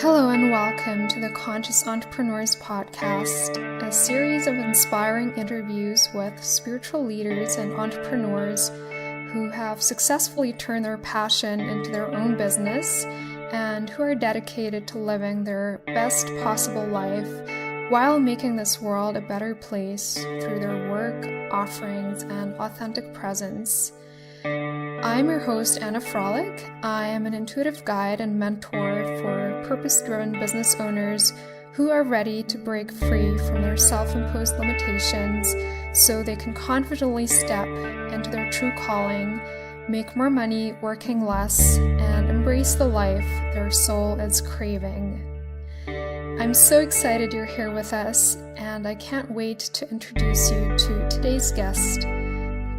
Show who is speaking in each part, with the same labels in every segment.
Speaker 1: Hello and welcome to the Conscious Entrepreneurs Podcast, a series of inspiring interviews with spiritual leaders and entrepreneurs who have successfully turned their passion into their own business and who are dedicated to living their best possible life while making this world a better place through their work, offerings, and authentic presence. I'm your host, Anna Frolic. I am an intuitive guide and mentor for purpose-driven business owners who are ready to break free from their self-imposed limitations so they can confidently step into their true calling, make more money working less, and embrace the life their soul is craving. I'm so excited you're here with us, and I can't wait to introduce you to today's guest.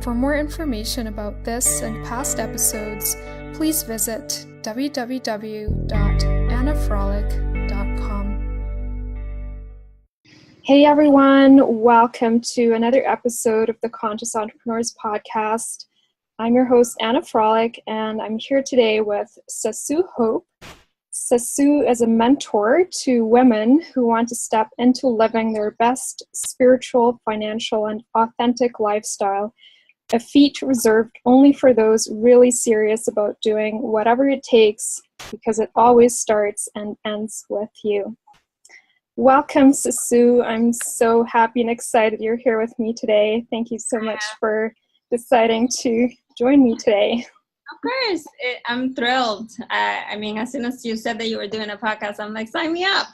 Speaker 1: For more information about this and past episodes, please visit www.annafrolic.com. Hey everyone, welcome to another episode of the Conscious Entrepreneurs Podcast. I'm your host, Anna Frolic, and I'm here today with Sazzu Hope. Sazzu is a mentor to women who want to step into living their best spiritual, financial, and authentic lifestyle, a feat reserved only for those really serious about doing whatever it takes, because it always starts and ends with you. Welcome, Sazzu. I'm so happy and excited you're here with me today. Thank you so much for deciding to join me today.
Speaker 2: Of course. I'm thrilled. As soon as you said that you were doing a podcast, I'm like, sign me up.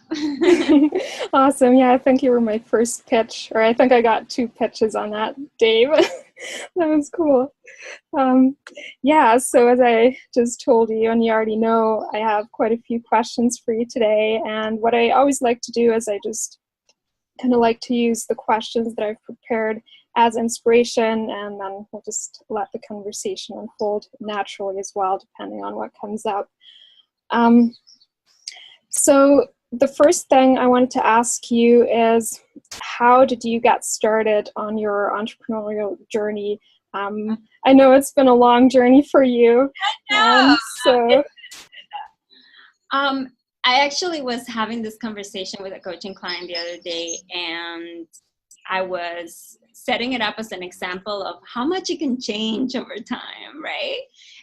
Speaker 1: Awesome. Yeah, I think you were my first pitch, or I think I got 2 pitches on that day, but that was cool. So as I just told you, and you already know, I have quite a few questions for you today. And what I always like to do is I just kind of like to use the questions that I've prepared as inspiration, and then we'll just let the conversation unfold naturally as well, depending on what comes up. So the first thing I wanted to ask you is, how did you get started on your entrepreneurial journey? I know it's been a long journey for you.
Speaker 2: I actually was having this conversation with a coaching client the other day, and I was setting it up as an example of how much it can change over time, right?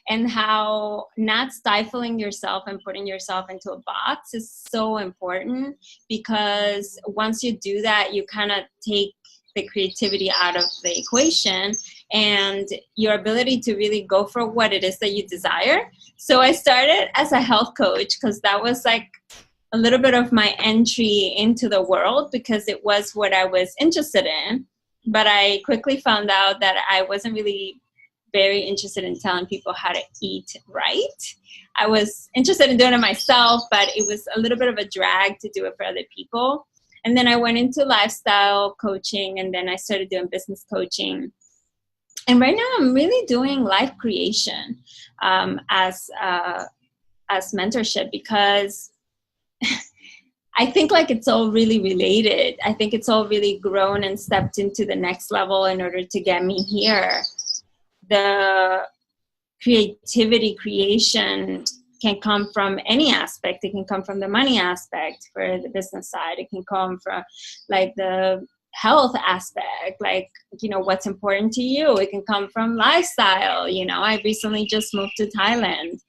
Speaker 2: And how not stifling yourself and putting yourself into a box is so important, because once you do that, you kind of take the creativity out of the equation and your ability to really go for what it is that you desire. So I started as a health coach because that was like a little bit of my entry into the world, because it was what I was interested in. But I quickly found out that I wasn't really very interested in telling people how to eat right. I was interested in doing it myself, but it was a little bit of a drag to do it for other people. And then I went into lifestyle coaching, and then I started doing business coaching. And right now I'm really doing life creation as mentorship, because I think like it's all really related. I think it's all really grown and stepped into the next level in order to get me here. The creation can come from any aspect. It can come from the money aspect for the business side. It can come from like the health aspect, like, what's important to you. It can come from lifestyle. I recently just moved to Thailand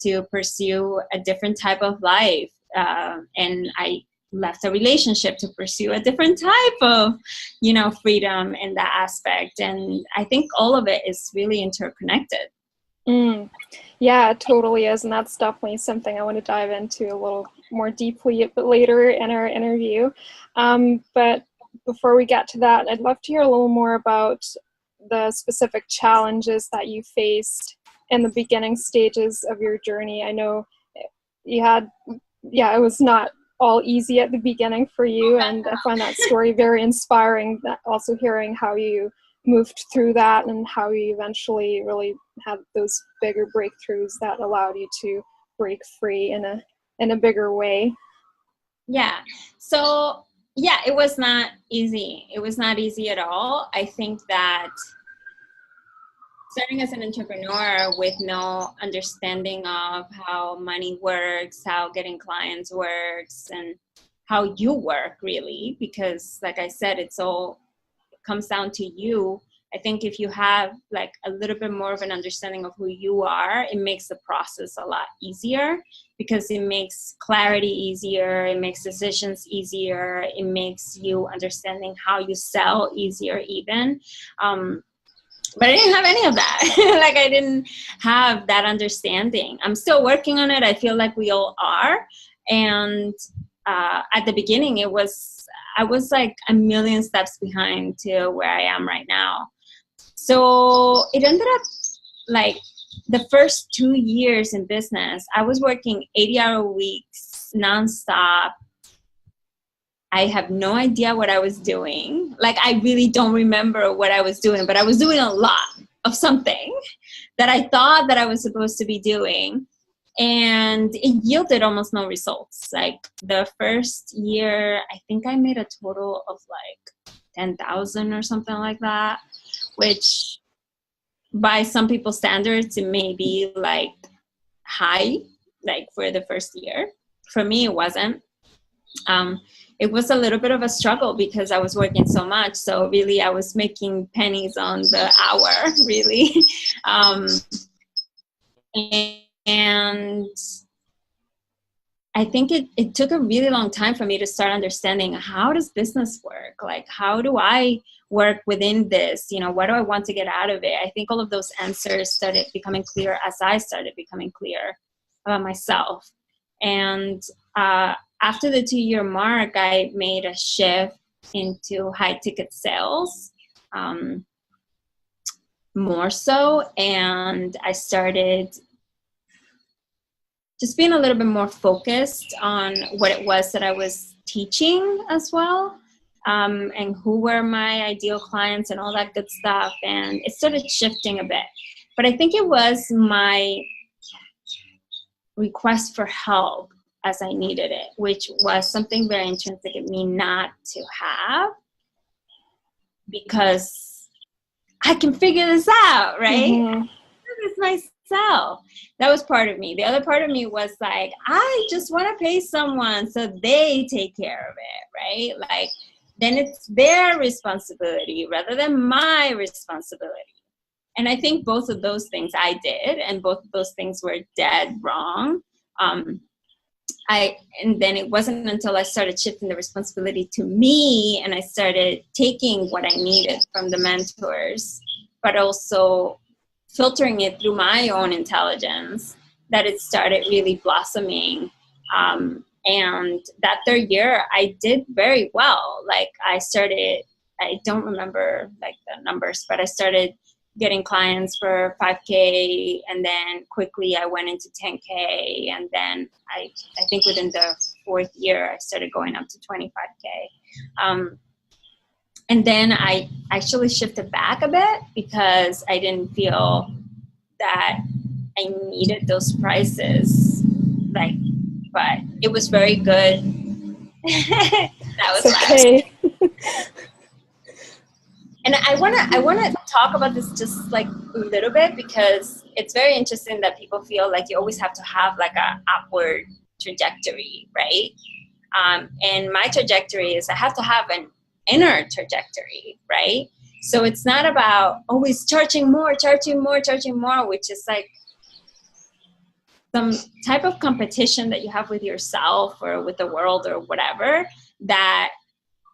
Speaker 2: to pursue a different type of life. And I left a relationship to pursue a different type of, freedom in that aspect. And I think all of it is really interconnected.
Speaker 1: Yeah, it totally is. And that's definitely something I want to dive into a little more deeply but later in our interview. But before we get to that, I'd love to hear a little more about the specific challenges that you faced in the beginning stages of your journey. I know you had, it was not all easy at the beginning for you, and I find that story very inspiring, that also hearing how you moved through that and how you eventually really had those bigger breakthroughs that allowed you to break free in a bigger way.
Speaker 2: Yeah. So it was not easy. It was not easy at all. I think that starting as an entrepreneur with no understanding of how money works, how getting clients works, and how you work really, because like I said, it comes down to you. I think if you have like a little bit more of an understanding of who you are, it makes the process a lot easier, because it makes clarity easier, it makes decisions easier, it makes you understanding how you sell easier even. But I didn't have any of that. Like I didn't have that understanding. I'm still working on it. I feel like we all are. And at the beginning, I was like a million steps behind to where I am right now. So it ended up like the first 2 years in business, I was working 80-hour weeks nonstop. I have no idea what I was doing. Like, I really don't remember what I was doing, but I was doing a lot of something that I thought that I was supposed to be doing. And it yielded almost no results. Like the first year, I think I made a total of like 10,000 or something like that, which by some people's standards, it may be like high, like for the first year. For me, it wasn't. It was a little bit of a struggle because I was working so much. So really, I was making pennies on the hour, really. And I think it took a really long time for me to start understanding, how does business work? Like, how do I work within this? You know, what do I want to get out of it? I think all of those answers started becoming clear as I started becoming clear about myself. And after the 2-year mark, I made a shift into high ticket sales, more so. And I started just being a little bit more focused on what it was that I was teaching as well, and who were my ideal clients and all that good stuff. And it started shifting a bit. But I think it was my request for help as I needed it, which was something very intrinsic in me not to have, because I can figure this out, right?
Speaker 1: Mm-hmm.
Speaker 2: It's myself. That was part of me. The other part of me was like, I just want to pay someone so they take care of it, right? Like, then it's their responsibility rather than my responsibility. And I think both of those things I did, and both of those things were dead wrong. And then it wasn't until I started shifting the responsibility to me, and I started taking what I needed from the mentors, but also filtering it through my own intelligence, that it started really blossoming. And that third year, I did very well. Like I don't remember like the numbers, but I started getting clients for 5K, and then quickly I went into 10K, and then I think within the 4th year I started going up to 25K. And then I actually shifted back a bit because I didn't feel that I needed those prices. Like, but it was very good. That was
Speaker 1: okay.
Speaker 2: And I wanna talk about this just like a little bit, because it's very interesting that people feel like you always have to have like a upward trajectory, right? And my trajectory is I have to have an inner trajectory, right? So it's not about always charging more, which is like some type of competition that you have with yourself or with the world or whatever, that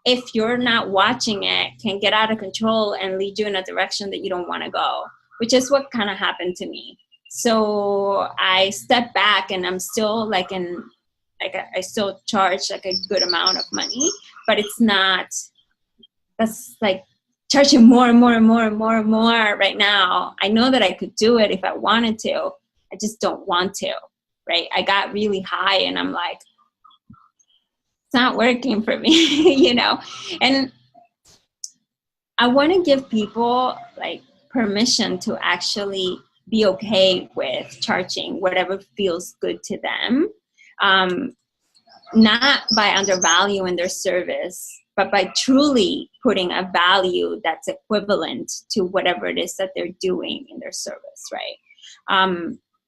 Speaker 2: if you're not watching it, can get out of control and lead you in a direction that you don't want to go, which is what kind of happened to me. So I stepped back, and I'm still I still charge like a good amount of money, but it's not, that's like charging more and more and more and more and more right now. I know that I could do it if I wanted to. I just don't want to, right? I got really high, and I'm like, it's not working for me, you know? And I want to give people like permission to actually be okay with charging whatever feels good to them, not by undervaluing their service, but by truly putting a value that's equivalent to whatever it is that they're doing in their service, right?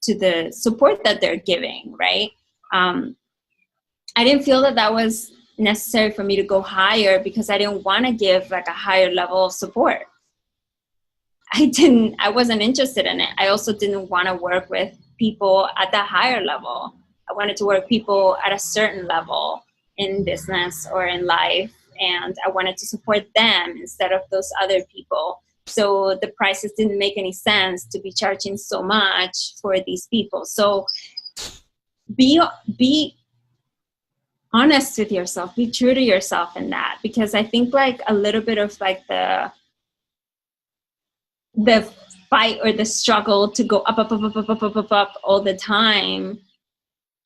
Speaker 2: To the support that they're giving, right? I didn't feel that that was necessary for me to go higher because I didn't want to give like a higher level of support. I wasn't interested in it. I also didn't want to work with people at the higher level. I wanted to work people at a certain level in business or in life, and I wanted to support them instead of those other people. So the prices didn't make any sense to be charging so much for these people. So be honest with yourself, be true to yourself in that, because I think like a little bit of like the fight or the struggle to go up all the time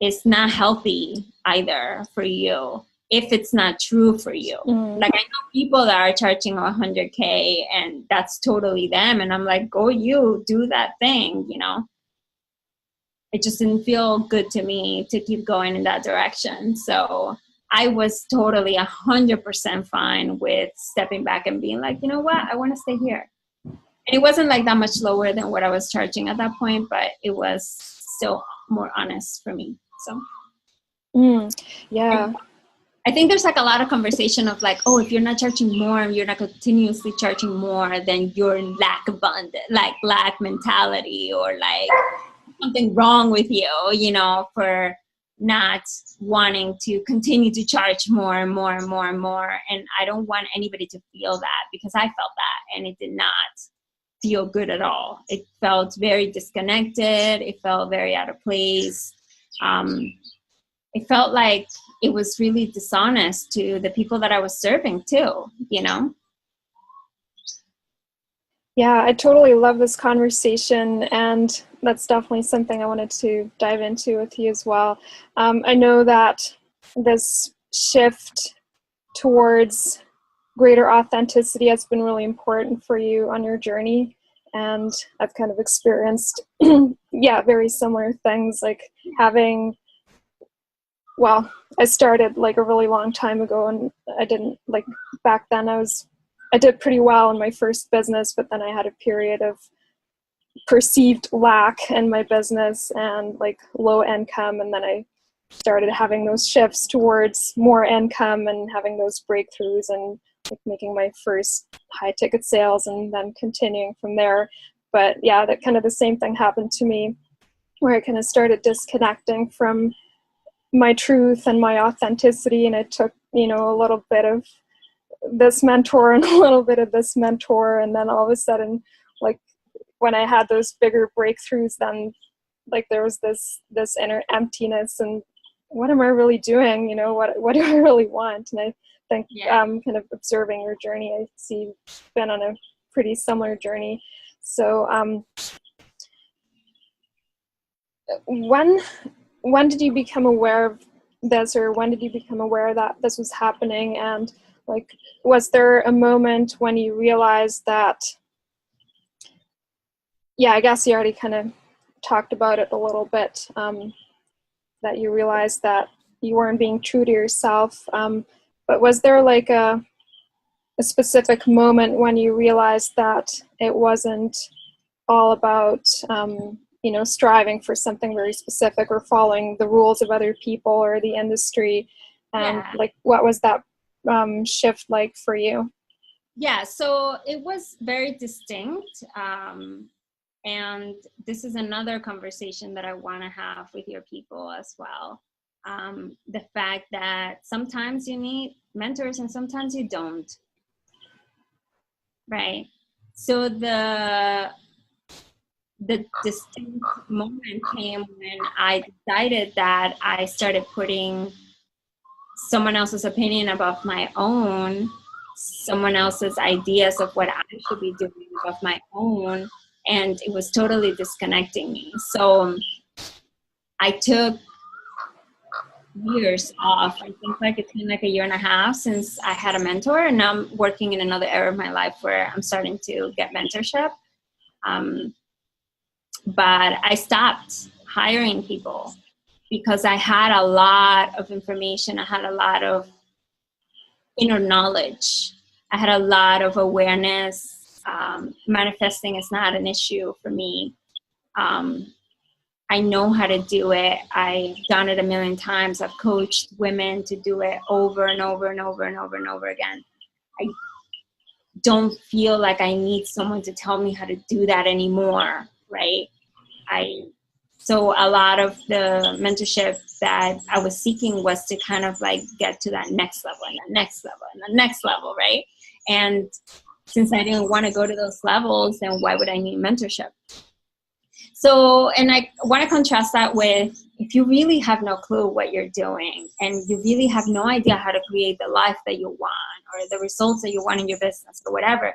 Speaker 2: is not healthy either for you if it's not true for you. Like I know people that are charging 100K and that's totally them, and I'm like, go you, do that thing, you know. It just didn't feel good to me to keep going in that direction. So I was totally 100% fine with stepping back and being like, you know what, I want to stay here. And it wasn't like that much lower than what I was charging at that point, but it was still more honest for me. So,
Speaker 1: yeah.
Speaker 2: I think there's like a lot of conversation of like, oh, if you're not charging more, you're not continuously charging more, then you're in lack mentality, or like something wrong with you, you know, for not wanting to continue to charge more and more and more and more. And I don't want anybody to feel that, because I felt that, and it did not feel good at all. It felt very disconnected. It felt very out of place. It felt like it was really dishonest to the people that I was serving too, you know?
Speaker 1: Yeah, I totally love this conversation, and that's definitely something I wanted to dive into with you as well. I know that this shift towards greater authenticity has been really important for you on your journey, and I've kind of experienced very similar things, like having, well, I started like a really long time ago, and I didn't, like, back then I did pretty well in my first business, but then I had a period of perceived lack in my business and like low income, and then I started having those shifts towards more income and having those breakthroughs and like making my first high ticket sales, and then continuing from there. But yeah, that kind of the same thing happened to me, where I kind of started disconnecting from my truth and my authenticity, and it took, you know, a little bit of this mentor and a little bit of this mentor, and then all of a sudden, like, when I had those bigger breakthroughs, then like there was this inner emptiness, and what am I really doing? You know, what do I really want? And I think kind of observing your journey, I see you've been on a pretty similar journey. So when did you become aware of this, or when did you become aware that this was happening? And like, was there a moment when you realized that, I guess you already kind of talked about it a little bit, that you realized that you weren't being true to yourself, but was there like a specific moment when you realized that it wasn't all about you know, striving for something very specific or following the rules of other people or the industry, and like, what was that shift like for you?
Speaker 2: Yeah, so it was very distinct. And this is another conversation that I want to have with your people as well. The fact that sometimes you need mentors and sometimes you don't. Right? So the distinct moment came when I decided that I started putting someone else's opinion above my own, someone else's ideas of what I should be doing above my own, and it was totally disconnecting me. So I took years off. I think like it's been like a year and a half since I had a mentor, and now I'm working in another area of my life where I'm starting to get mentorship. But I stopped hiring people because I had a lot of information. I had a lot of inner knowledge. I had a lot of awareness. Manifesting is not an issue for me. I know how to do it. I've done it a million times. I've coached women to do it over and over and over and over and over again. I don't feel like I need someone to tell me how to do that anymore, right? So a lot of the mentorship that I was seeking was to kind of like get to that next level and the next level and the next level, right? And since I didn't want to go to those levels, then why would I need mentorship? So, and I want to contrast that with if you really have no clue what you're doing and you really have no idea how to create the life that you want or the results that you want in your business or whatever,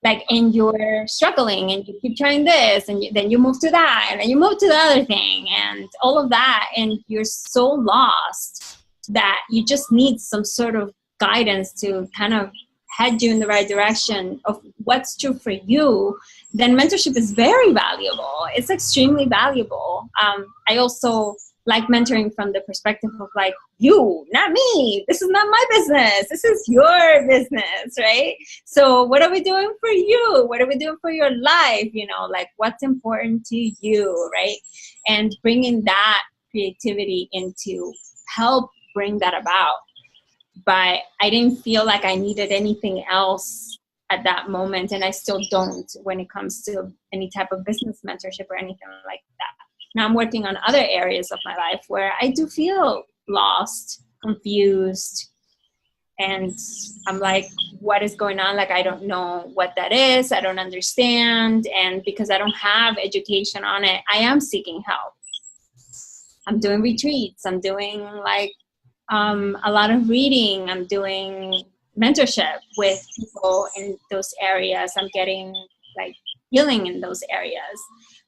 Speaker 2: like, and you're struggling and you keep trying this and then you move to that and then you move to the other thing and all of that, and you're so lost that you just need some sort of guidance to kind of head you in the right direction of what's true for you, then mentorship is very valuable. It's extremely valuable. I also like mentoring from the perspective of like, you, not me. This is not my business. This is your business, right? So what are we doing for you? What are we doing for your life? You know, like what's important to you, right? And bringing that creativity into help bring that about. But I didn't feel like I needed anything else at that moment, and I still don't when it comes to any type of business mentorship or anything like that. Now I'm working on other areas of my life where I do feel lost, confused, and I'm like, what is going on? Like, I don't know what that is. I don't understand. And because I don't have education on it, I am seeking help. I'm doing retreats. I'm doing like a lot of reading. I'm doing mentorship with people in those areas. I'm getting like healing in those areas.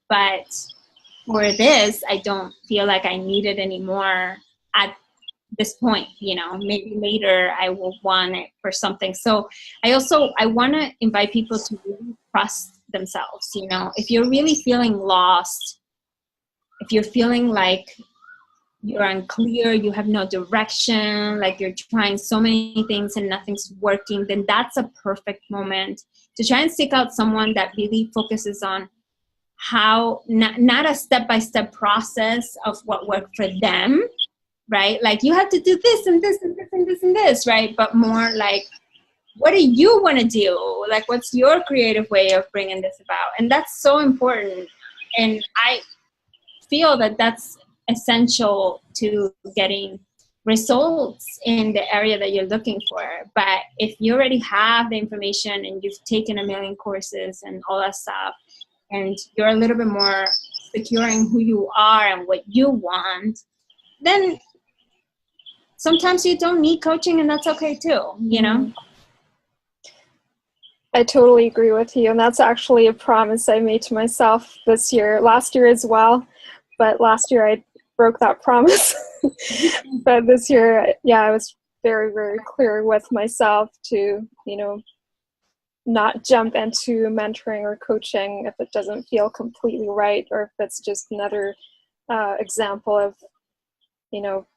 Speaker 2: But for this, I don't feel like I need it anymore at this point. You know, maybe later I will want it for something. So I want to invite people to really trust themselves. You know, if you're really feeling lost, if you're feeling like you're unclear, you have no direction, like you're trying so many things and nothing's working, then that's a perfect moment to try and seek out someone that really focuses on how, not a step-by-step process of what worked for them, right? Like you have to do this and this and this and this and this, right? But more like, what do you want to do? Like, what's your creative way of bringing this about? And that's so important. And I feel that that's essential to getting results in the area that you're looking for. But if you already have the information and you've taken a million courses and all that stuff, and you're a little bit more secure in who you are and what you want, then sometimes you don't need coaching, and that's okay too, you know?
Speaker 1: I totally agree with you. And that's actually a promise I made to myself this year, last year as well. But last year I broke that promise. But this year, yeah, I was very, very clear with myself to, you know, not jump into mentoring or coaching if it doesn't feel completely right, or if it's just another example of, you know,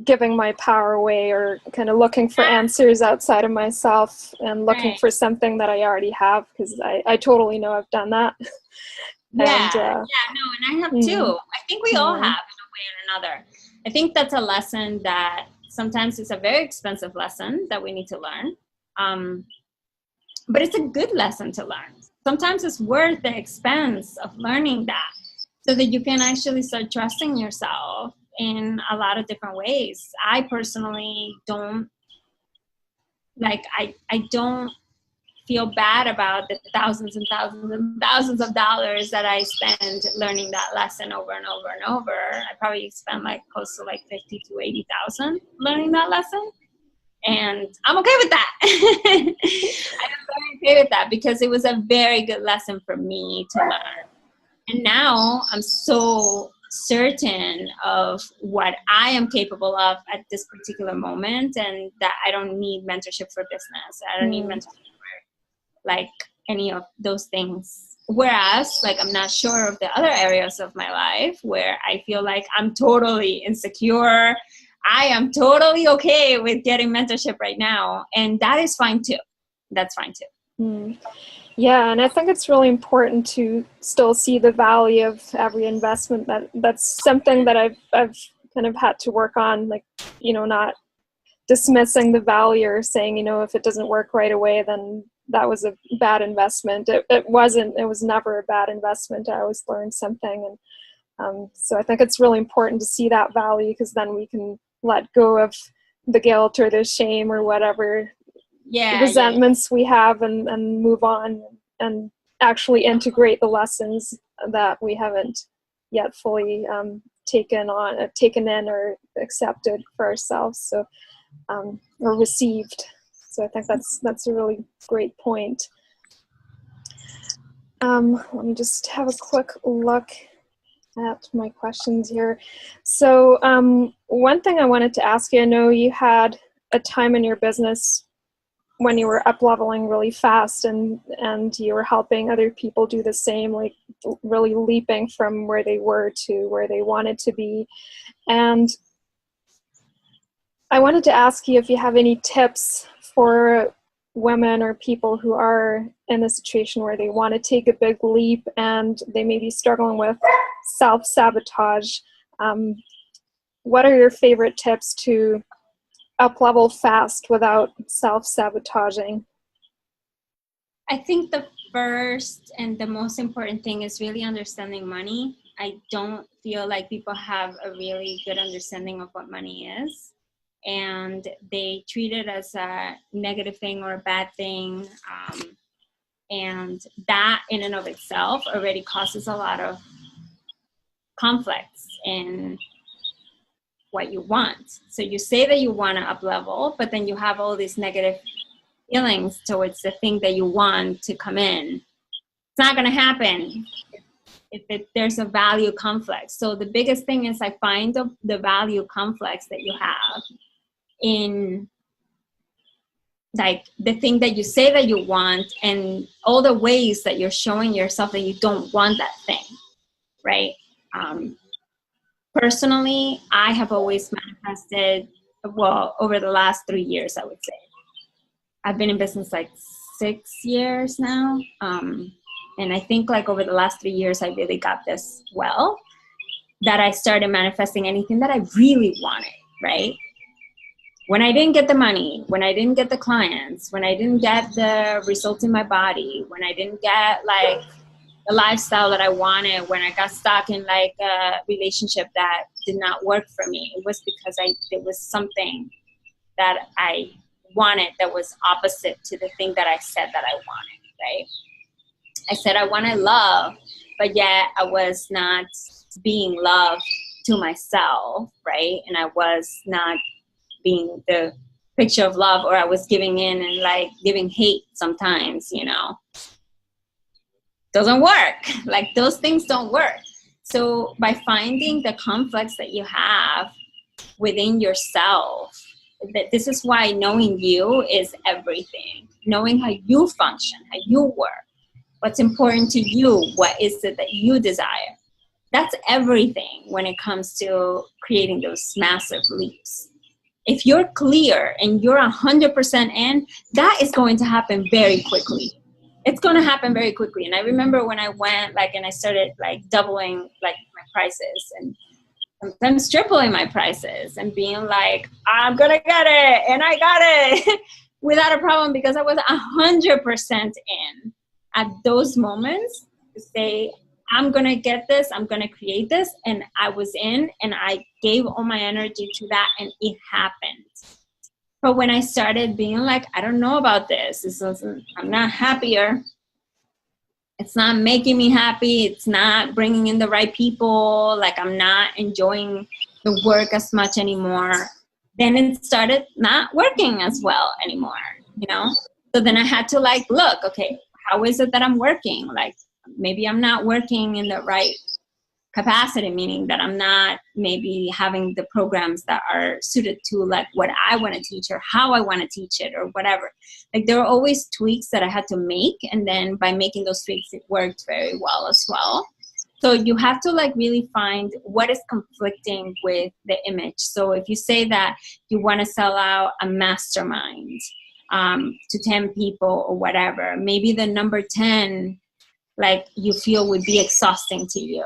Speaker 1: giving my power away or kind of looking for answers outside of myself and looking for something that I already have, because I totally know I've done that.
Speaker 2: And I have too. I think we all have in a way or another. I think that's a lesson that sometimes it's a very expensive lesson that we need to learn. But it's a good lesson to learn. Sometimes it's worth the expense of learning that so that you can actually start trusting yourself in a lot of different ways. I personally don't, like, I don't feel bad about the thousands and thousands and thousands of dollars that I spend learning that lesson over and over and over. I probably spent like close to like 50 to 80,000 learning that lesson. And I'm okay with that. I'm very okay with that because it was a very good lesson for me to learn. And now I'm so certain of what I am capable of at this particular moment, and that I don't need mentorship for business. I don't need mentorship for like any of those things. Whereas, like, I'm not sure of the other areas of my life where I feel like I'm totally insecure. I am totally okay with getting mentorship right now. And that is fine too. That's fine too.
Speaker 1: Mm. Yeah, and I think it's really important to still see the value of every investment. That's something that I've kind of had to work on, like, not dismissing the value or saying, if it doesn't work right away, then that was a bad investment. It wasn't. It was never a bad investment. I always learned something. And so I think it's really important to see that value, because then we can let go of the guilt or the shame or whatever resentments we have, and move on and actually integrate the lessons that we haven't yet fully taken in or accepted for ourselves, so or received. So I think that's a really great point. Let me just have a quick look at my questions here. So one thing I wanted to ask you, I know you had a time in your business when you were up leveling really fast, and you were helping other people do the same, like really leaping from where they were to where they wanted to be. And I wanted to ask you if you have any tips for women or people who are in a situation where they want to take a big leap and they may be struggling with self-sabotage. What are your favorite tips to up level fast without self-sabotaging?
Speaker 2: I think the first and the most important thing is really understanding money. I don't feel like people have a really good understanding of what money is, and they treat it as a negative thing or a bad thing. And that in and of itself already causes a lot of conflicts in what you want. So you say that you want to up level, but then you have all these negative feelings towards the thing that you want to come in. It's not going to happen if there's a value conflict. So the biggest thing is I find the value conflicts that you have in like the thing that you say that you want, and all the ways that you're showing yourself that you don't want that thing, right? Personally, I have always manifested, well, over the last 3 years, I would say. I've been in business like 6 years now. And I think like over the last 3 years, I really got this well, that I started manifesting anything that I really wanted, right? When I didn't get the money, when I didn't get the clients, when I didn't get the results in my body, when I didn't get like the lifestyle that I wanted, when I got stuck in like a relationship that did not work for me, it was because there was something that I wanted that was opposite to the thing that I said that I wanted, right? I said I wanted love, but yet I was not being loved to myself, right? And I was not being the picture of love, or I was giving in and like giving hate sometimes, Doesn't work. Like those things don't work. So by finding the conflicts that you have within yourself, this is why knowing you is everything. Knowing how you function, how you work, what's important to you, what is it that you desire. That's everything when it comes to creating those massive leaps. If you're clear and you're 100% in, that is going to happen very quickly. It's going to happen very quickly. And I remember when I went and I started doubling my prices and sometimes tripling my prices and being like, I'm going to get it. And I got it without a problem, because I was 100% in at those moments to say, I'm going to get this, I'm going to create this. And I was in and I gave all my energy to that, and it happened. But when I started being like, I don't know about this, I'm not happier. It's not making me happy. It's not bringing in the right people. I'm not enjoying the work as much anymore. Then it started not working as well anymore, So then I had to look, okay, how is it that I'm working? Maybe I'm not working in the right capacity, meaning that I'm not maybe having the programs that are suited to what I want to teach or how I want to teach it or whatever. There are always tweaks that I had to make. And then by making those tweaks, it worked very well as well. So you have to like really find what is conflicting with the image. So if you say that you want to sell out a mastermind to 10 people or whatever, maybe the number 10, like you feel would be exhausting to you.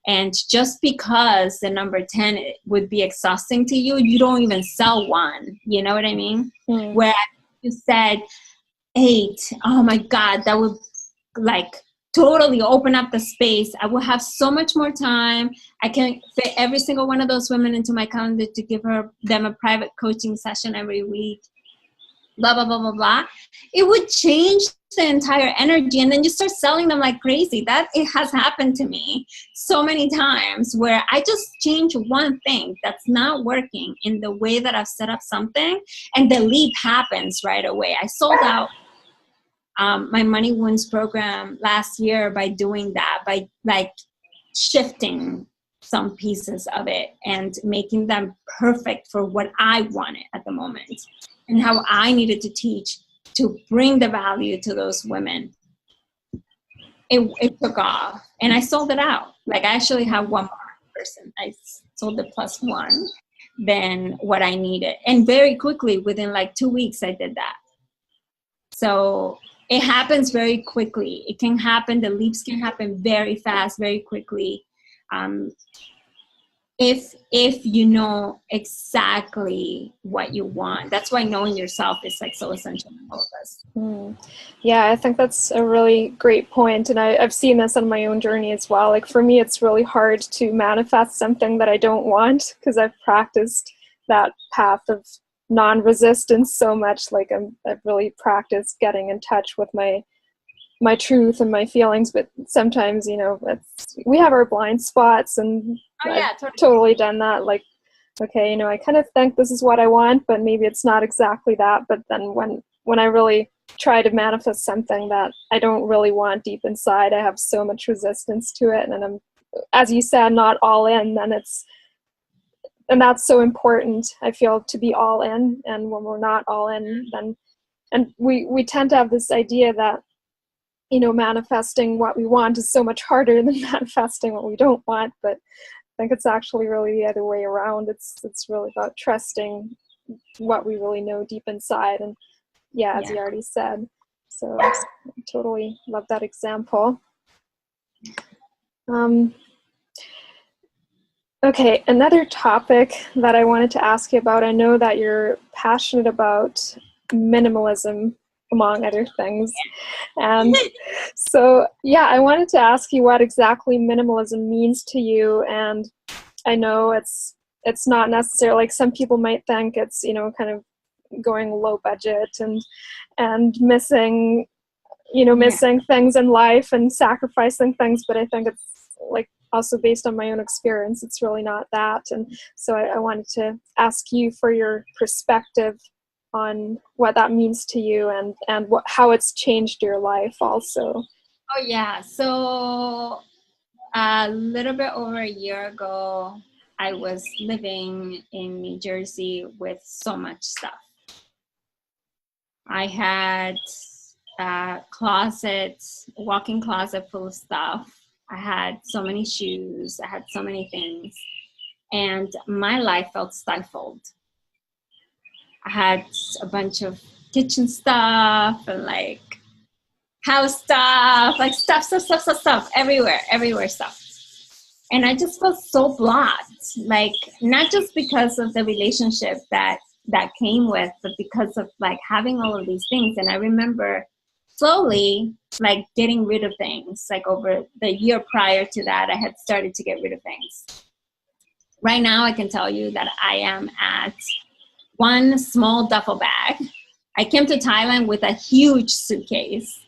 Speaker 2: And just because the number 10 would be exhausting to you, you don't even sell one. You know what I mean? Where you said 8, oh my God, that would like totally open up the space. I will have so much more time. I can fit every single one of those women into my calendar to give them a private coaching session every week. Blah, blah, blah, blah, blah. It would change the entire energy. And then you start selling them like crazy. It has happened to me so many times where I just change one thing that's not working in the way that I've set up something, and the leap happens right away. I sold out my Money Wounds program last year by doing that, by like shifting some pieces of it and making them perfect for what I wanted at the moment and how I needed to teach to bring the value to those women. It took off, and I sold it out. Like I actually have one more person. I sold it plus one than what I needed. And very quickly, within like 2 weeks, I did that. So it happens very quickly. It can happen. The leaps can happen very fast, very quickly. If you know exactly what you want. That's why knowing yourself is like so essential in all of us.
Speaker 1: Yeah, I think that's a really great point. And I've seen this on my own journey as well. Like for me, it's really hard to manifest something that I don't want because I've practiced that path of non-resistance so much. Like I've really practiced getting in touch with my truth and my feelings, but sometimes, we have our blind spots, and I've totally done that. Like, okay, I kind of think this is what I want, but maybe it's not exactly that. But then when I really try to manifest something that I don't really want deep inside, I have so much resistance to it. And I'm, as you said, not all in, and that's so important, I feel, to be all in. And when we're not all in, then, and we tend to have this idea that, manifesting what we want is so much harder than manifesting what we don't want. But I think it's actually really the other way around. It's really about trusting what we really know deep inside. And as you already said. So I totally love that example. Okay, another topic that I wanted to ask you about, I know that you're passionate about minimalism, among other things. And so, I wanted to ask you what exactly minimalism means to you. And I know it's not necessarily, like some people might think it's, kind of going low budget and missing things in life and sacrificing things. But I think it's like also based on my own experience, it's really not that. And so I wanted to ask you for your perspective on what that means to you and how it's changed your life also.
Speaker 2: Oh yeah. So a little bit over a year ago, I was living in New Jersey with so much stuff. I had a walk-in closet full of stuff. I had so many shoes. I had so many things. And my life felt stifled. I had a bunch of kitchen stuff and like house stuff, like stuff, everywhere stuff. And I just felt so blocked, like not just because of the relationship that came with, but because of like having all of these things. And I remember slowly like getting rid of things. Like over the year prior to that, I had started to get rid of things. Right now, I can tell you that I am at one small duffel bag. I came to Thailand with a huge suitcase,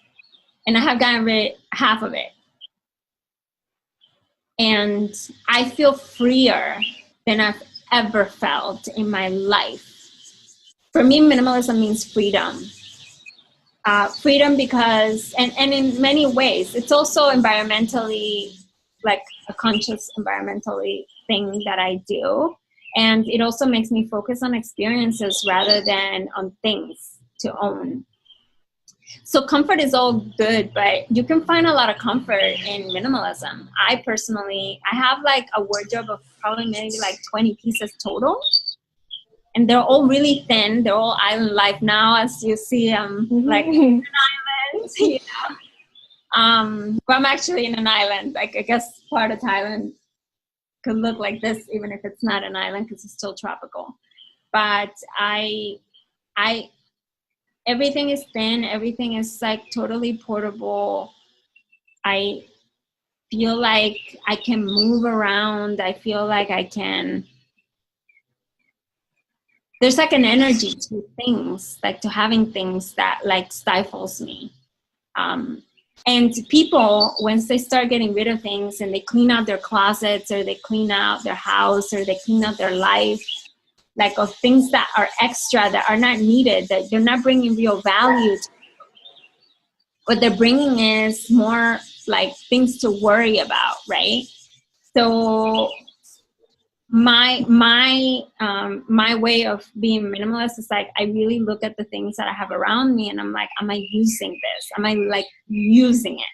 Speaker 2: and I have gotten rid of half of it. And I feel freer than I've ever felt in my life. For me, minimalism means freedom. Freedom because, and in many ways, it's also environmentally, like a conscious environmentally thing that I do. And it also makes me focus on experiences rather than on things to own. So comfort is all good, but you can find a lot of comfort in minimalism. I have like a wardrobe of probably maybe like 20 pieces total. And they're all really thin. They're all island life now, as you see. Like an island, you know. But I'm actually in an island. Like, I guess part of Thailand could look like this, even if it's not an island, because it's still tropical. But everything is thin. Everything is like totally portable. I feel like I can move around. I feel like there's like an energy to things, like to having things that like stifles me. And people, once they start getting rid of things and they clean out their closets, or they clean out their house, or they clean out their life, like of things that are extra, that are not needed, that they're not bringing real value to, what they're bringing is more like things to worry about, right? So my way of being minimalist is like, I really look at the things that I have around me and I'm like, am I using this? Am I like using it?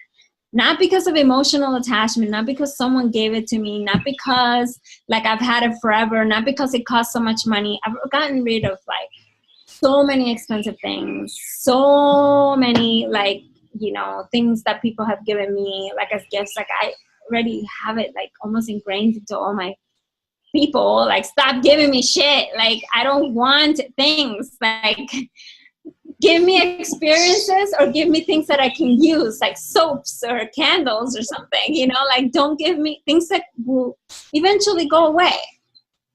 Speaker 2: Not because of emotional attachment, not because someone gave it to me, not because like I've had it forever, not because it costs so much money. I've gotten rid of like so many expensive things, so many like, you know, things that people have given me like as gifts. Like I already have it like almost ingrained into all my people, like, stop giving me shit. Like, I don't want things. Like, give me experiences or give me things that I can use, like soaps or candles or something, you know, like don't give me things that will eventually go away,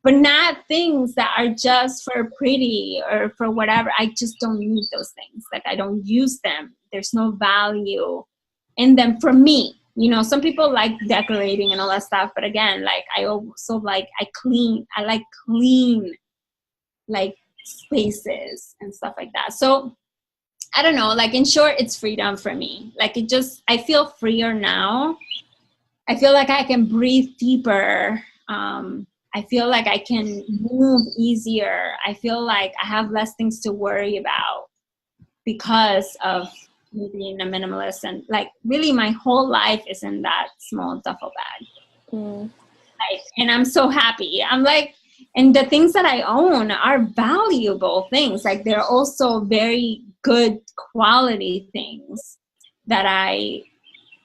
Speaker 2: but not things that are just for pretty or for whatever. I just don't need those things. Like, I don't use them. There's no value in them for me. You know, some people like decorating and all that stuff, but again, like I also like, I like clean like spaces and stuff like that. So I don't know, like in short, it's freedom for me. Like I feel freer now. I feel like I can breathe deeper. I feel like I can move easier. I feel like I have less things to worry about because of me being a minimalist, and like really my whole life is in that small duffel bag. Like, and I'm so happy. I'm like, and the things that I own are valuable things. Like they're also very good quality things that I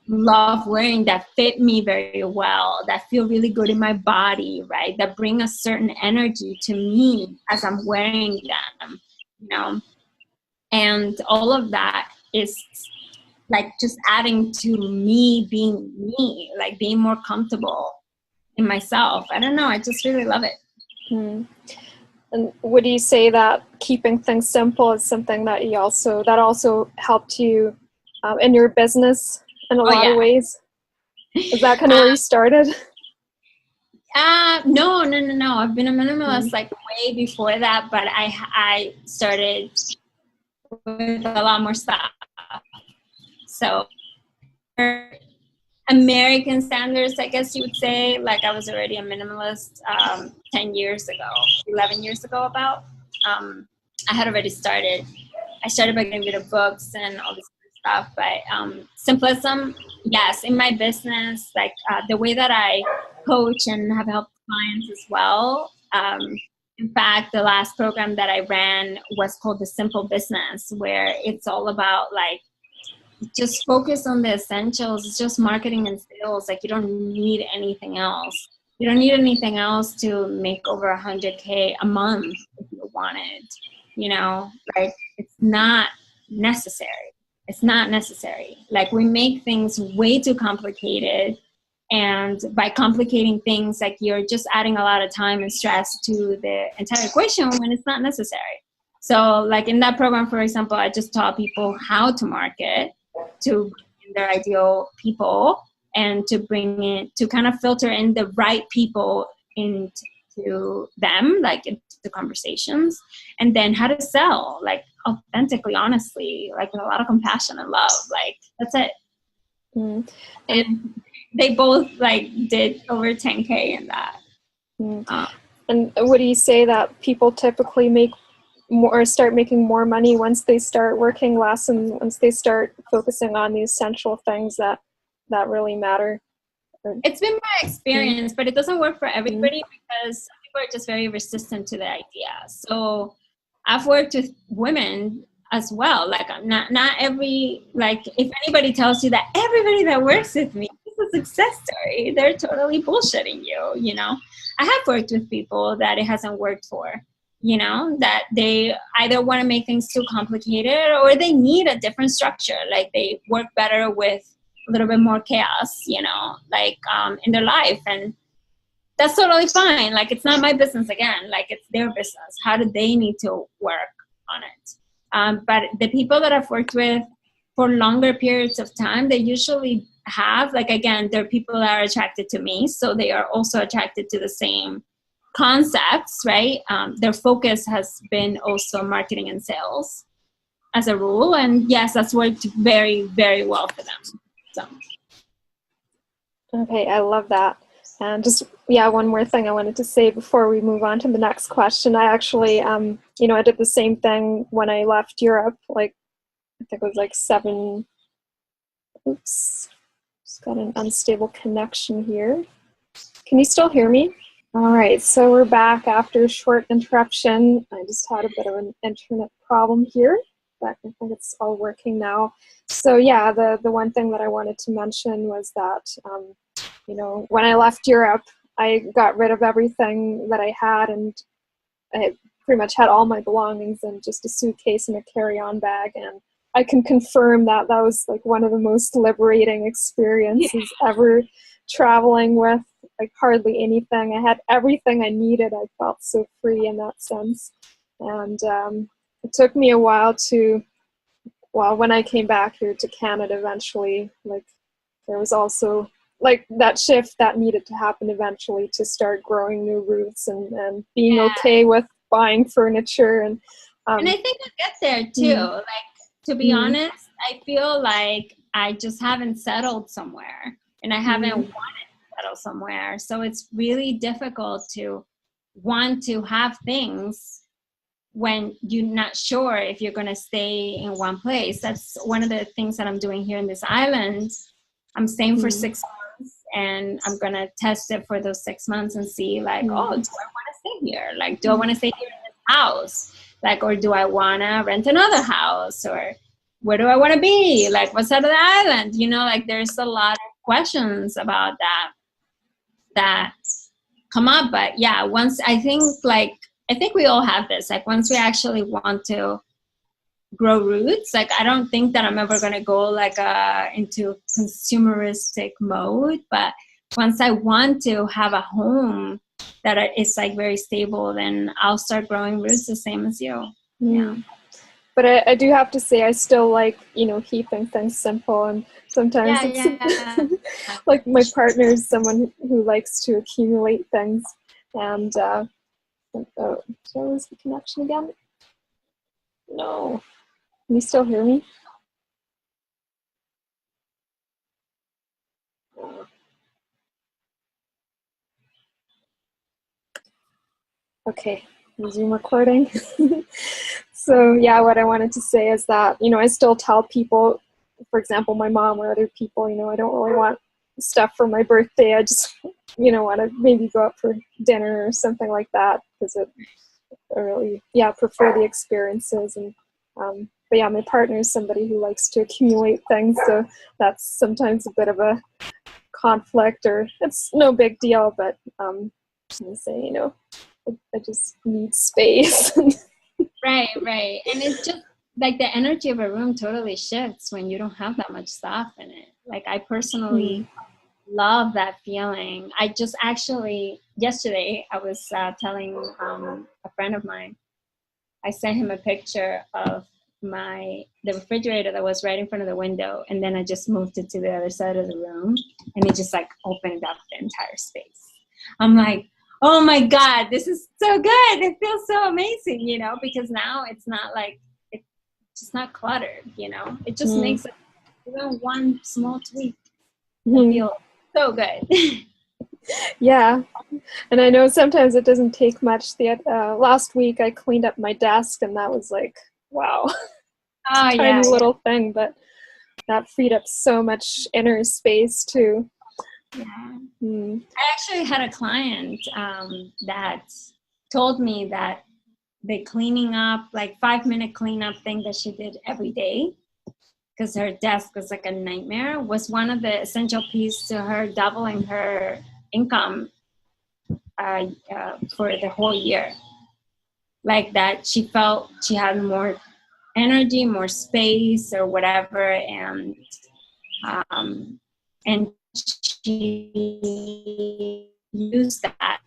Speaker 2: love wearing, that fit me very well, that feel really good in my body, right? That bring a certain energy to me as I'm wearing them, you know? And all of that is like just adding to me being me, like being more comfortable in myself. I don't know. I just really love it.
Speaker 1: And would you say that keeping things simple is something that also helped you in your business in a lot of ways? Is that kind of where you started?
Speaker 2: No. I've been a minimalist like way before that, but I started with a lot more stuff. So American standards, I guess you would say, like I was already a minimalist 10 years ago, 11 years ago about. I had already started. I started by getting rid of books and all this stuff, but simplism, yes, in my business, like the way that I coach and have helped clients as well. In fact, the last program that I ran was called The Simple Business, where it's all about like, just focus on the essentials. It's just marketing and sales. Like you don't need anything else. You don't need anything else to make over 100K a month if you wanted, you know, like it's not necessary. It's not necessary. Like we make things way too complicated. And by complicating things, like you're just adding a lot of time and stress to the entire equation when it's not necessary. So like in that program, for example, I just taught people how to market to their ideal people and to bring in, to kind of filter in the right people into them, like into conversations, and then how to sell, like authentically, honestly, like with a lot of compassion and love. Like that's it. And they both like did over 10K in that.
Speaker 1: And what do you say that people typically make more, or start making more money once they start working less, and once they start focusing on the essential things that really matter.
Speaker 2: It's been my experience, but it doesn't work for everybody because some people are just very resistant to the idea. So I've worked with women as well. Like not every, like if anybody tells you that everybody that works with me is a success story, they're totally bullshitting you, you know. I have worked with people that it hasn't worked for, you know, that they either want to make things too complicated or they need a different structure. Like they work better with a little bit more chaos, you know, like in their life. And that's totally fine. Like, it's not my business again. Like, it's their business. How do they need to work on it? But the people that I've worked with for longer periods of time, they usually have, like, again, they're people that are attracted to me. So they are also attracted to the same concepts, right? Their focus has been also marketing and sales as a rule. And yes, that's worked very, very well for them. So.
Speaker 1: Okay, I love that. And just, one more thing I wanted to say before we move on to the next question. I actually, I did the same thing when I left Europe, like, I think it was like oops, just got an unstable connection here. Can you still hear me? All right, so we're back after a short interruption. I just had a bit of an internet problem here, but I think it's all working now. So the one thing that I wanted to mention was that, when I left Europe, I got rid of everything that I had, and I pretty much had all my belongings in just a suitcase and a carry-on bag. And I can confirm that that was like one of the most liberating experiences ever, traveling with like hardly anything. I had everything I needed. I felt so free in that sense. And it took me a while when I came back here to Canada eventually, like there was also like that shift that needed to happen eventually to start growing new roots and being okay with buying furniture. And
Speaker 2: I think I'll get there too. Like, to be honest, I feel like I just haven't settled somewhere, and I haven't wanted to settle somewhere. So it's really difficult to want to have things when you're not sure if you're going to stay in one place. That's one of the things that I'm doing here in this island. I'm staying for 6 months, and I'm going to test it for those 6 months and see, like, oh, do I want to stay here? Like, do I want to stay here in this house? Like, or do I want to rent another house? Or where do I want to be? Like, what side of the island? You know, like, there's a lot of questions about that come up. But yeah, once I think we all have this. Like, once we actually want to grow roots, like, I don't think that I'm ever going to go like into consumeristic mode. But once I want to have a home that is like very stable, then I'll start growing roots the same as you. Yeah.
Speaker 1: But I do have to say, I still like, keeping things simple. And sometimes it's like my partner is someone who likes to accumulate things. And so I lose the connection again? No. Can you still hear me? Okay, resume recording. So what I wanted to say is that, I still tell people, for example, my mom or other people, I don't really want stuff for my birthday. I just, want to maybe go out for dinner or something like that, because I really, prefer the experiences. And, but my partner is somebody who likes to accumulate things. So that's sometimes a bit of a conflict, or it's no big deal, but I'm going to say, I just need space.
Speaker 2: Right. And it's just like the energy of a room totally shifts when you don't have that much stuff in it. Like, I personally love that feeling. I just actually, yesterday, I was telling a friend of mine, I sent him a picture of the refrigerator that was right in front of the window, and then I just moved it to the other side of the room, and it just like opened up the entire space. I'm like, oh my God, this is so good. It feels so amazing, because now it's not like, it's just not cluttered, it just makes even one small tweak feel so good.
Speaker 1: Yeah. And I know sometimes it doesn't take much. The last week I cleaned up my desk and that was like, wow,
Speaker 2: Oh yeah,
Speaker 1: tiny little thing, but that freed up so much inner space too.
Speaker 2: yeah.
Speaker 1: Mm.
Speaker 2: I actually had a client that told me that the cleaning up, like 5-minute cleanup thing that she did every day, because her desk was like a nightmare, was one of the essential pieces to her doubling her income for the whole year. Like that, she felt she had more energy, more space, or whatever, um, and she used that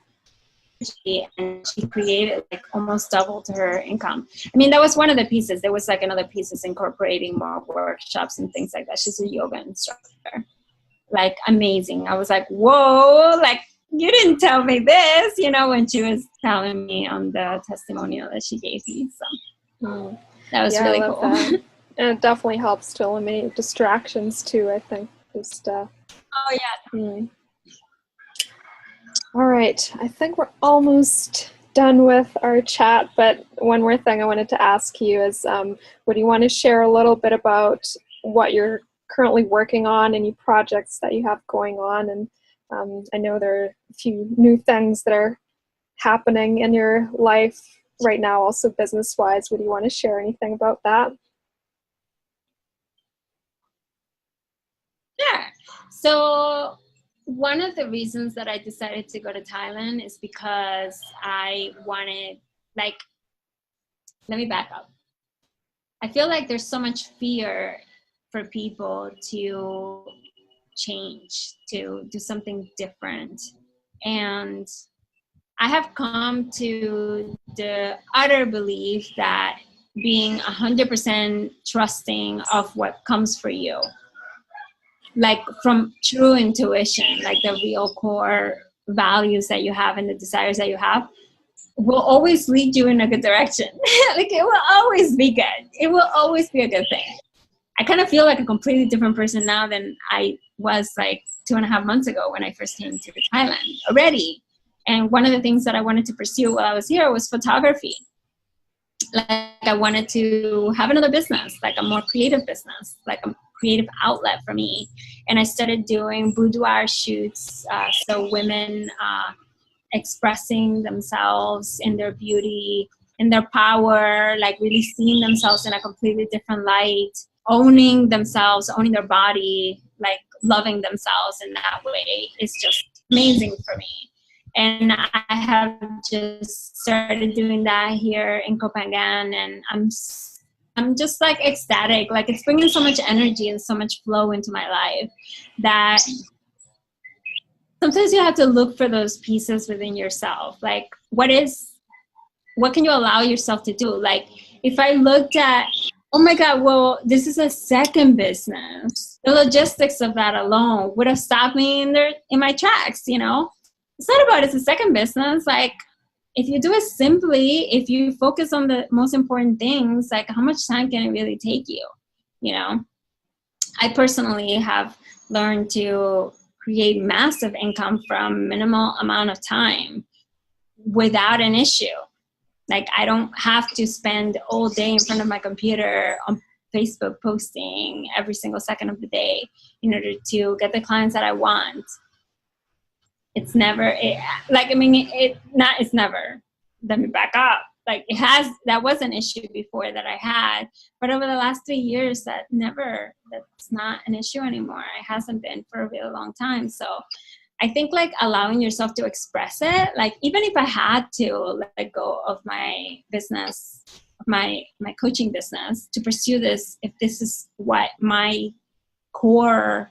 Speaker 2: and she created like almost doubled her income. I mean, that was one of the pieces. There was like another pieces incorporating more workshops and things like that. She's a yoga instructor. Like amazing. I was like, whoa, like you didn't tell me this, when she was telling me on the testimonial that she gave me. So that was really cool.
Speaker 1: That. And it definitely helps to eliminate distractions too, I think. Just
Speaker 2: oh yeah.
Speaker 1: All right, I think we're almost done with our chat, but one more thing I wanted to ask you is, would you want to share a little bit about what you're currently working on, any projects that you have going on? And I know there are a few new things that are happening in your life right now, also business-wise. Would you want to share anything about that?
Speaker 2: Sure. So one of the reasons that I decided to go to Thailand is because I wanted, like, let me back up. I feel like there's so much fear for people to change, to do something different. And I have come to the utter belief that being 100% trusting of what comes for you, like from true intuition, like the real core values that you have and the desires that you have, will always lead you in a good direction. Like it will always be good. It will always be a good thing. I kind of feel like a completely different person now than I was like 2.5 months ago when I first came to Thailand already. And one of the things that I wanted to pursue while I was here was photography. Like I wanted to have another business, like a more creative business, like a creative outlet for me. And I started doing boudoir shoots, so women expressing themselves in their beauty, in their power, like really seeing themselves in a completely different light, owning themselves, owning their body, like loving themselves in that way is just amazing for me. And I have just started doing that here in Copenhagen, and I'm just like ecstatic. Like it's bringing so much energy and so much flow into my life that sometimes you have to look for those pieces within yourself. Like what can you allow yourself to do? Like if I looked at, oh my God, well, this is a second business, the logistics of that alone would have stopped me in my tracks, It's not about it's a second business. Like if you do it simply, if you focus on the most important things, like how much time can it really take you? I personally have learned to create massive income from minimal amount of time without an issue. Like I don't have to spend all day in front of my computer on Facebook posting every single second of the day in order to get the clients that I want. It's never, it's never, let me back up. Like that was an issue before that I had, but over the last 3 years, that's not an issue anymore. It hasn't been for a really long time. So I think like allowing yourself to express it, like even if I had to let go of my business, my coaching business to pursue this, if this is what my core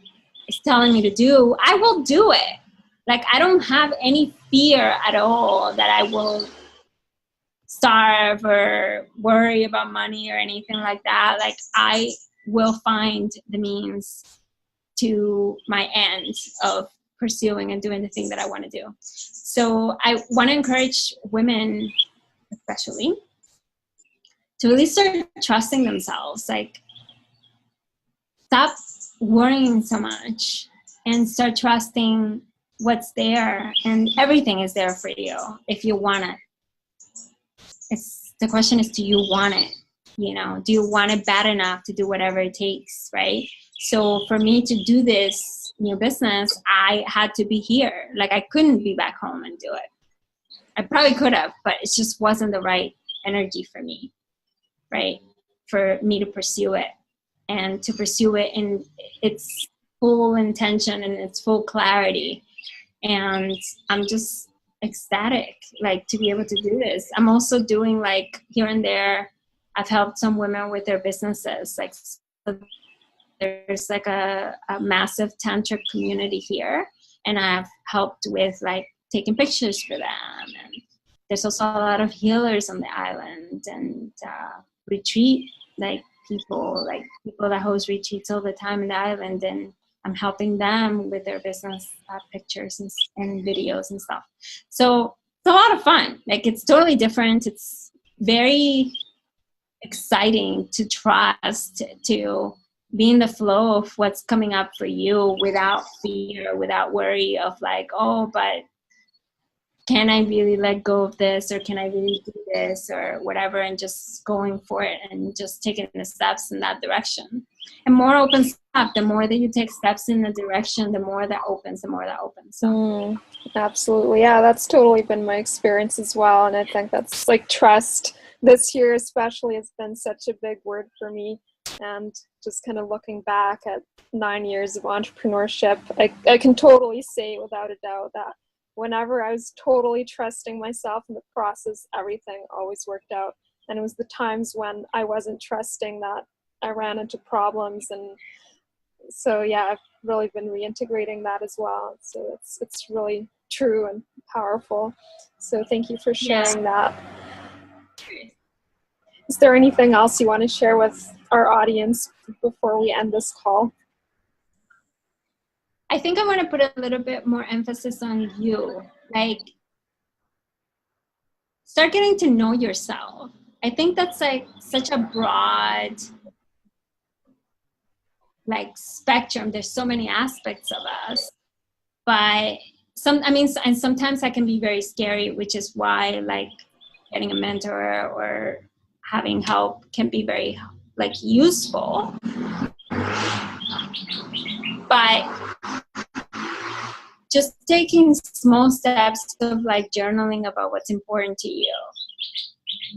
Speaker 2: is telling me to do, I will do it. Like I don't have any fear at all that I will starve or worry about money or anything like that. Like I will find the means to my end of pursuing and doing the thing that I want to do. So I want to encourage women, especially, to really start trusting themselves. Like stop worrying so much and start trusting what's there, and everything is there for you if you want it. The question is, do you want it? Do you want it bad enough to do whatever it takes, right? So for me to do this new business, I had to be here. Like, I couldn't be back home and do it. I probably could have, but it just wasn't the right energy for me, right? For me to pursue it, and to pursue it in its full intention and its full clarity. And I'm just ecstatic, like, to be able to do this. I'm also doing, like, here and there, I've helped some women with their businesses. Like, there's like a massive tantric community here, and I've helped with, like, taking pictures for them. And there's also a lot of healers on the island, and retreat, like people that host retreats all the time in the island, and I'm helping them with their business pictures and videos and stuff. So it's a lot of fun. Like, it's totally different. It's very exciting to trust, to be in the flow of what's coming up for you without fear, without worry of, like, oh, but can I really let go of this, or can I really do this, or whatever, and just going for it and just taking the steps in that direction. And more opens up. The more that you take steps in the direction, the more that opens, So.
Speaker 1: Absolutely. Yeah, that's totally been my experience as well. And I think that's, like, trust this year especially has been such a big word for me. And just kind of looking back at 9 years of entrepreneurship, I can totally say without a doubt that whenever I was totally trusting myself in the process, everything always worked out. And it was the times when I wasn't trusting that I ran into problems. And so, yeah, I've really been reintegrating that as well. So it's really true and powerful. So thank you for sharing that. Is there anything else you want to share with our audience before we end this call?
Speaker 2: I think I want to put a little bit more emphasis on you. Like, start getting to know yourself. I think that's, like, such a broad, like, spectrum. There's so many aspects of us, but and sometimes that can be very scary, which is why, like, getting a mentor or having help can be very, like, useful. But just taking small steps of, like, journaling about what's important to you,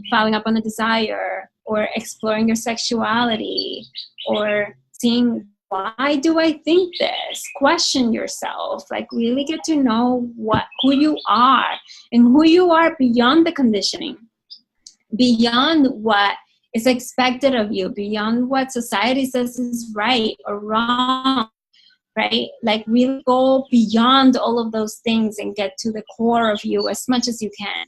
Speaker 2: following up on a desire, or exploring your sexuality, or seeing, why do I think this? Question yourself. Like, really get to know who you are, and who you are beyond the conditioning, beyond what is expected of you, beyond what society says is right or wrong. Right? Like, really go beyond all of those things and get to the core of you as much as you can.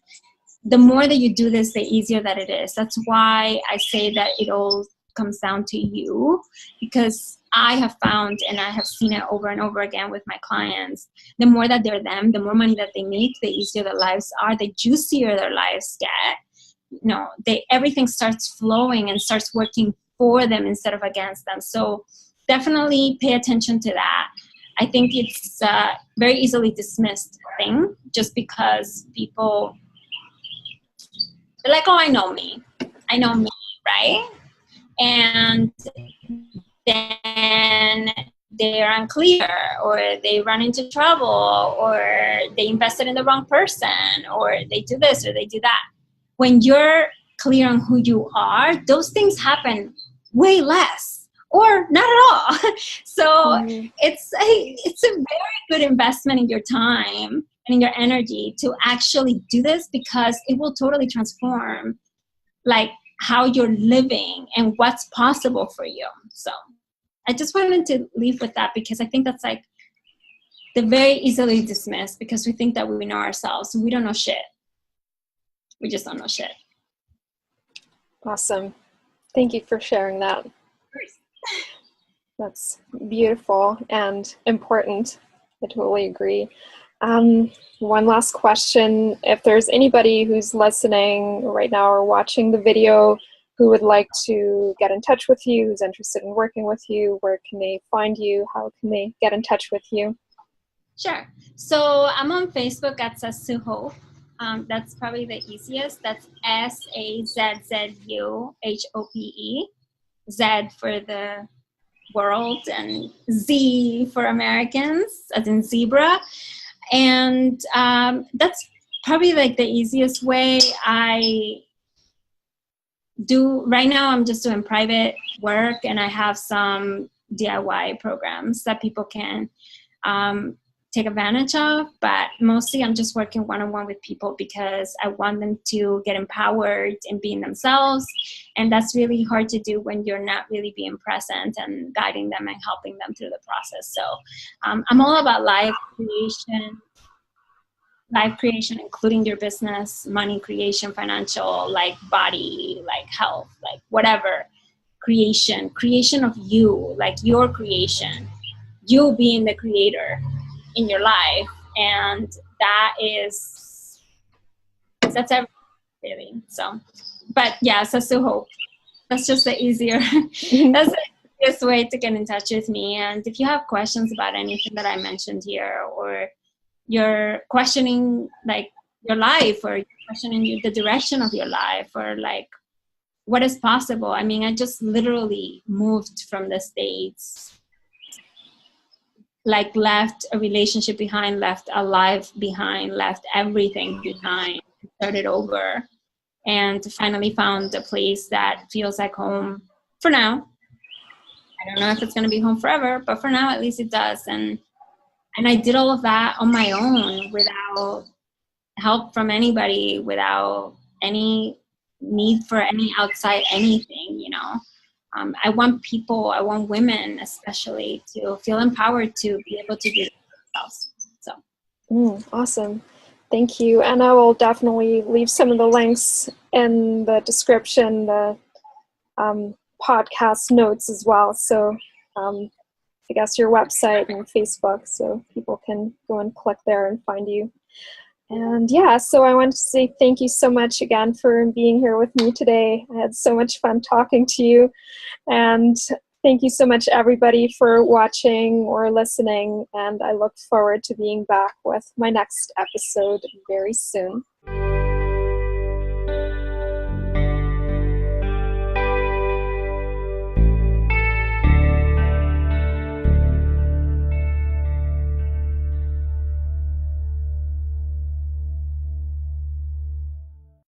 Speaker 2: The more that you do this, the easier that it is. That's why I say that it all comes down to you, because I have found, and I have seen it over and over again with my clients, the more that they're them, the more money that they make, the easier their lives are, the juicier their lives get. Everything starts flowing and starts working for them instead of against them. So definitely pay attention to that. I think it's a very easily dismissed thing, just because people are like, oh, I know me, right? And then they're unclear, or they run into trouble, or they invested in the wrong person, or they do this or they do that. When you're clear on who you are, those things happen way less, or not at all. So it's a very good investment in your time and in your energy to actually do this, because it will totally transform, like, how you're living and what's possible for you. So I just wanted to leave with that, because I think that's, like, the very easily dismissed, because we think that we know ourselves. We don't know shit. We just don't know shit.
Speaker 1: Awesome. Thank you for sharing that. That's beautiful and important. I totally agree. One last question. If there's anybody who's listening right now or watching the video who would like to get in touch with you, who's interested in working with you, where can they find you? How can they get in touch with you?
Speaker 2: Sure. So I'm on Facebook at Sazzu Hope. That's probably the easiest. That's SAZZUHOPE. Z for the world and Z for Americans, as in zebra. And that's probably like the easiest way. Right now I'm just doing private work, and I have some DIY programs that people can take advantage of, but mostly I'm just working one-on-one with people because I want them to get empowered in being themselves, and that's really hard to do when you're not really being present and guiding them and helping them through the process. So I'm all about life creation, including your business, money creation, financial, like body, like health, like whatever, creation of you, like your creation, you being the creator in your life. And that's everything really. So, but yeah, Sazzu Hope, that's just the easier, that's the easiest way to get in touch with me. And if you have questions about anything that I mentioned here, or you're questioning like your life, or you're questioning the direction of your life, or like what is possible. I mean, I just literally moved from the States, like left a relationship behind, left a life behind, left everything behind, started over, and finally found a place that feels like home for now. I don't know if it's going to be home forever, but for now, at least it does. And I did all of that on my own, without help from anybody, without any need for any outside anything, you know. I want women especially, to feel empowered to be able to do it themselves. So.
Speaker 1: Awesome. Thank you. And I will definitely leave some of the links in the description, the podcast notes as well. So I guess your website and Facebook, so people can go and click there and find you. And yeah, so I want to say thank you so much again for being here with me today. I had so much fun talking to you. And thank you so much, everybody, for watching or listening. And I look forward to being back with my next episode very soon.